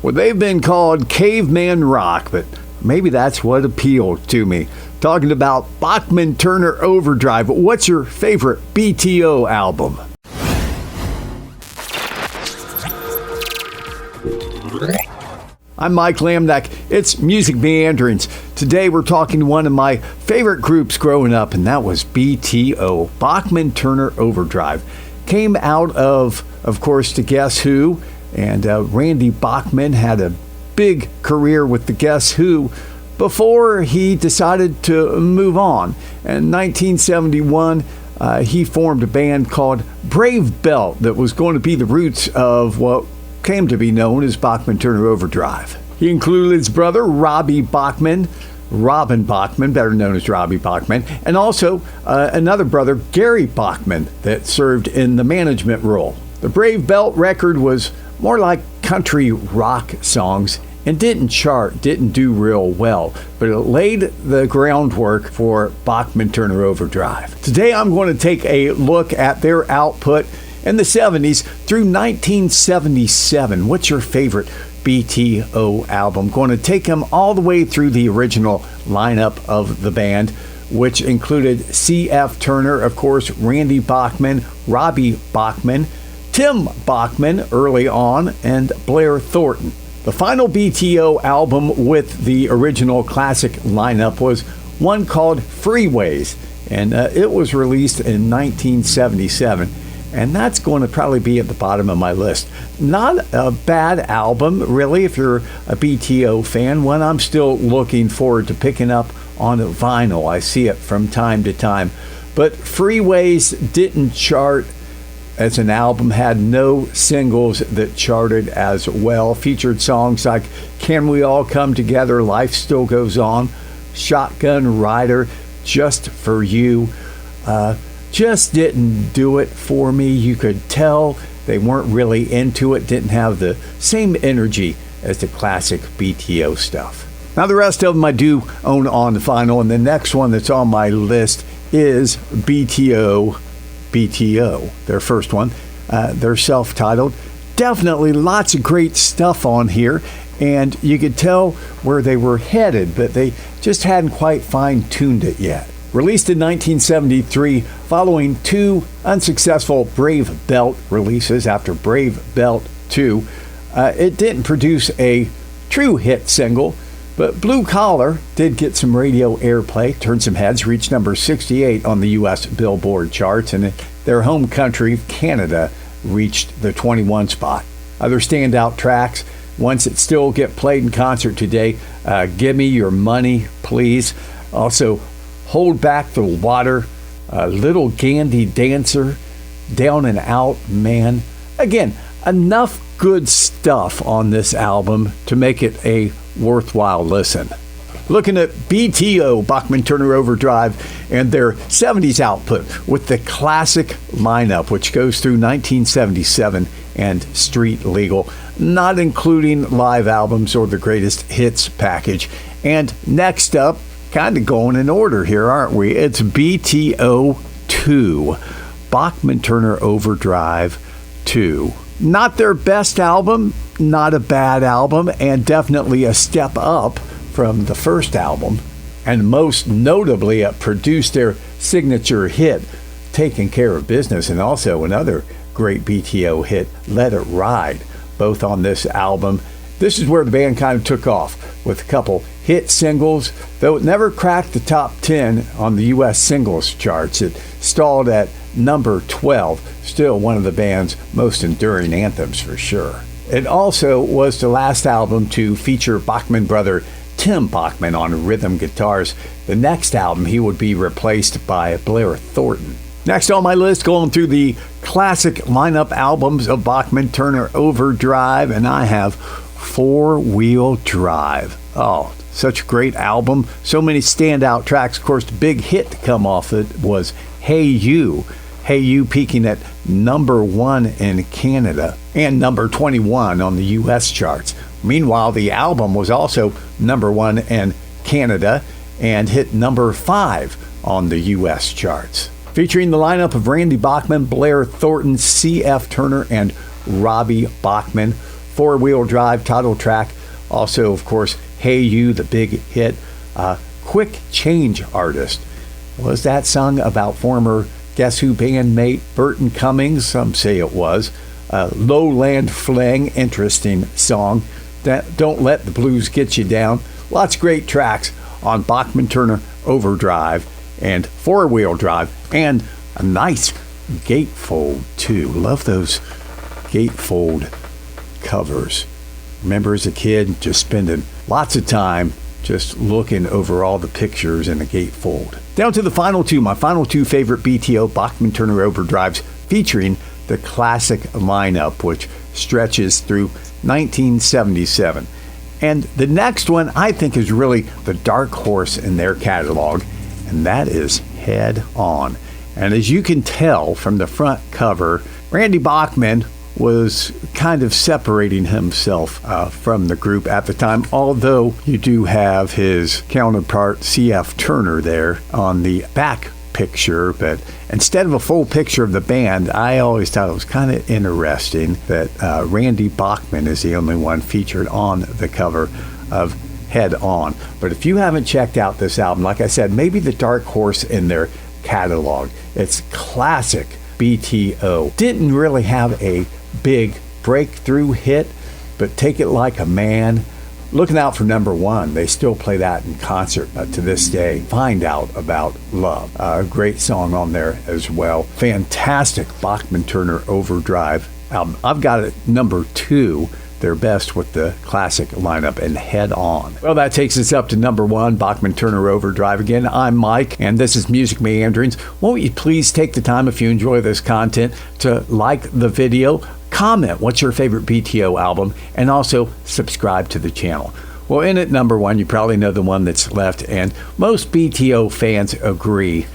Well, they've been called caveman rock, but maybe that's what appealed to me. Talking about Bachman-Turner Overdrive. What's your favorite BTO album? I'm Mike Lamnack. It's Music Meanderings. Today we're talking to one of my favorite groups growing up, and that was BTO, Bachman-Turner Overdrive. Came out of course, the Guess Who, and Randy Bachman had a big career with the Guess Who before he decided to move on. In 1971, he formed a band called Brave Belt that was going to be the roots of what came to be known as Bachman-Turner Overdrive. He included his brother, Robin Bachman, better known as Robbie Bachman, and also another brother, Gary Bachman, that served in the management role. The Brave Belt record was more like country rock songs and didn't do real well, but it laid the groundwork for Bachman-Turner Overdrive. Today I'm going to take a look at their output in the 70s through 1977. What's your favorite BTO album? Going to take them all the way through the original lineup of the band, which included C.F. Turner, of course, Randy Bachman, Robbie Bachman, Tim Bachman early on, and Blair Thornton. The final BTO album with the original classic lineup was one called Freeways, and it was released in 1977. And that's going to probably be at the bottom of my list. Not a bad album, really, if you're a BTO fan. One I'm still looking forward to picking up on vinyl. I see it from time to time. But Freeways didn't chart as an album, had no singles that charted as well. Featured songs like Can We All Come Together, Life Still Goes On, Shotgun Rider, Just For You. Just didn't do it for me. You could tell they weren't really into it, didn't have the same energy as the classic BTO stuff. Now the rest of them I do own on vinyl, and the next one that's on my list is BTO, their first one. They're self-titled. Definitely lots of great stuff on here, and you could tell where they were headed, but they just hadn't quite fine-tuned it yet. Released in 1973, following two unsuccessful Brave Belt releases after Brave Belt 2, it didn't produce a true hit single, but Blue Collar did get some radio airplay, turned some heads, reached number 68 on the U.S. Billboard charts, and their home country, Canada, reached the 21 spot. Other standout tracks, ones that still get played in concert today, Give Me Your Money, Please. Also, Hold Back the Water, Little Gandy Dancer, Down and Out Man. Again, enough good stuff on this album to make it a worthwhile listen. Looking at BTO, Bachman-Turner Overdrive, and their 70s output with the classic lineup, which goes through 1977 and Street Legal, not including live albums or the greatest hits package. And next up, kind of going in order here, aren't we? It's BTO 2, Bachman-Turner Overdrive 2. Not their best album, not a bad album, and definitely a step up from the first album. And most notably, it produced their signature hit, Taking Care of Business, and also another great BTO hit, Let It Ride, both on this album. This is where the band kind of took off with a couple hit singles, though it never cracked the top 10 on the U.S. singles charts. It stalled at number 12, still one of the band's most enduring anthems for sure. It also was the last album to feature Bachman brother Tim Bachman on rhythm guitars. The next album, he would be replaced by Blair Thornton. Next on my list, going through the classic lineup albums of Bachman-Turner Overdrive, and I have Four Wheel Drive. Oh, such a great album. So many standout tracks. Of course, the big hit to come off it was Hey You. Hey You peaking at number 1 in Canada and number 21 on the U.S. charts. Meanwhile, the album was also number 1 in Canada and hit number 5 on the U.S. charts. Featuring the lineup of Randy Bachman, Blair Thornton, C.F. Turner, and Robbie Bachman, Four-Wheel Drive title track. Also, of course, Hey You, the big hit. Quick Change Artist. Was that sung about former Guess Who bandmate Burton Cummings? Some say it was. Lowland Fling, interesting song. Don't Let the Blues Get You Down. Lots of great tracks on Bachman-Turner Overdrive and Four-Wheel Drive, and a nice gatefold too. Love those gatefold covers. Remember as a kid just spending lots of time just looking over all the pictures in the gatefold. Down to the final two, my final two favorite BTO Bachman-Turner Overdrives, featuring the classic lineup, which stretches through 1977. And the next one I think is really the dark horse in their catalog, and that is Head On. And as you can tell from the front cover, Randy Bachman was kind of separating himself from the group at the time, although you do have his counterpart C.F. Turner there on the back picture. But instead of a full picture of the band, I always thought it was kind of interesting that Randy Bachman is the only one featured on the cover of Head On. But if you haven't checked out this album, like I said, maybe the dark horse in their catalog. It's classic BTO. Didn't really have a big breakthrough hit, but Take It Like a Man, looking out for number one. They still play that in concert to this day. Find Out About Love, a great song on there as well. Fantastic Bachman-Turner Overdrive album. I've got it number 2, their best with the classic lineup, and Head On. Well, that takes us up to number 1, Bachman-Turner Overdrive. Again, I'm Mike, and this is Music Meanderings. Won't you please take the time, if you enjoy this content, to like the video, comment what's your favorite BTO album, and also subscribe to the channel. Well, in at number 1, you probably know the one that's left, and most BTO fans agree.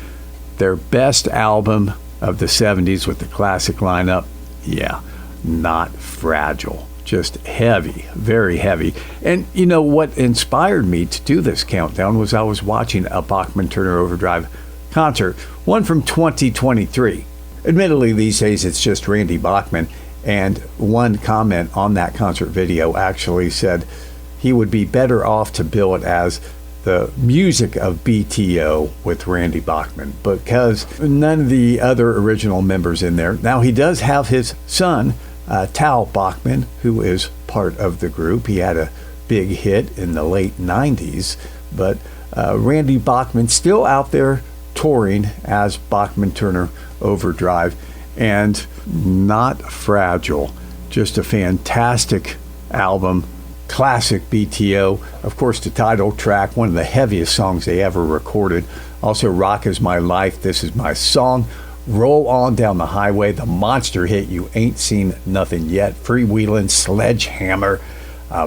Their best album of the 70s with the classic lineup, yeah, Not Fragile. Just heavy, very heavy. And you know what inspired me to do this countdown was I was watching a Bachman-Turner Overdrive concert, one from 2023. Admittedly, these days it's just Randy Bachman, and one comment on that concert video actually said he would be better off to bill it as the music of BTO with Randy Bachman, because none of the other original members in there. Now, he does have his son, Tal Bachman, who is part of the group. He had a big hit in the late 90s, but Randy Bachman still out there touring as Bachman-Turner Overdrive, and Not Fragile, just a fantastic album, classic BTO. Of course, the title track, one of the heaviest songs they ever recorded. Also, Rock Is My Life, This Is My Song, Roll On Down the Highway, the monster hit You Ain't Seen Nothing Yet, Freewheelin', Sledgehammer,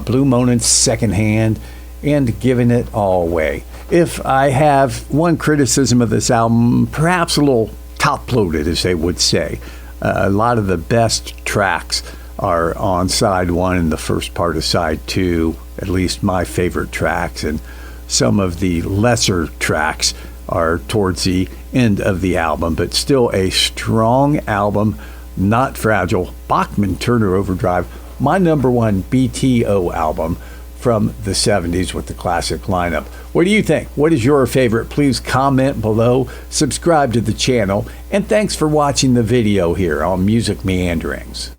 Blue Monin's Second Hand, and Giving It All Away. If I have one criticism of this album, perhaps a little top-loaded, as they would say. A lot of the best tracks are on side 1 and the first part of side 2, at least my favorite tracks, and some of the lesser tracks are towards the end of the album, but still a strong album. Not Fragile, Bachman-Turner Overdrive, my number 1 BTO album from the 70s with the classic lineup. What do you think? What is your favorite? Please comment below, subscribe to the channel, and thanks for watching the video here on Music Meanderings.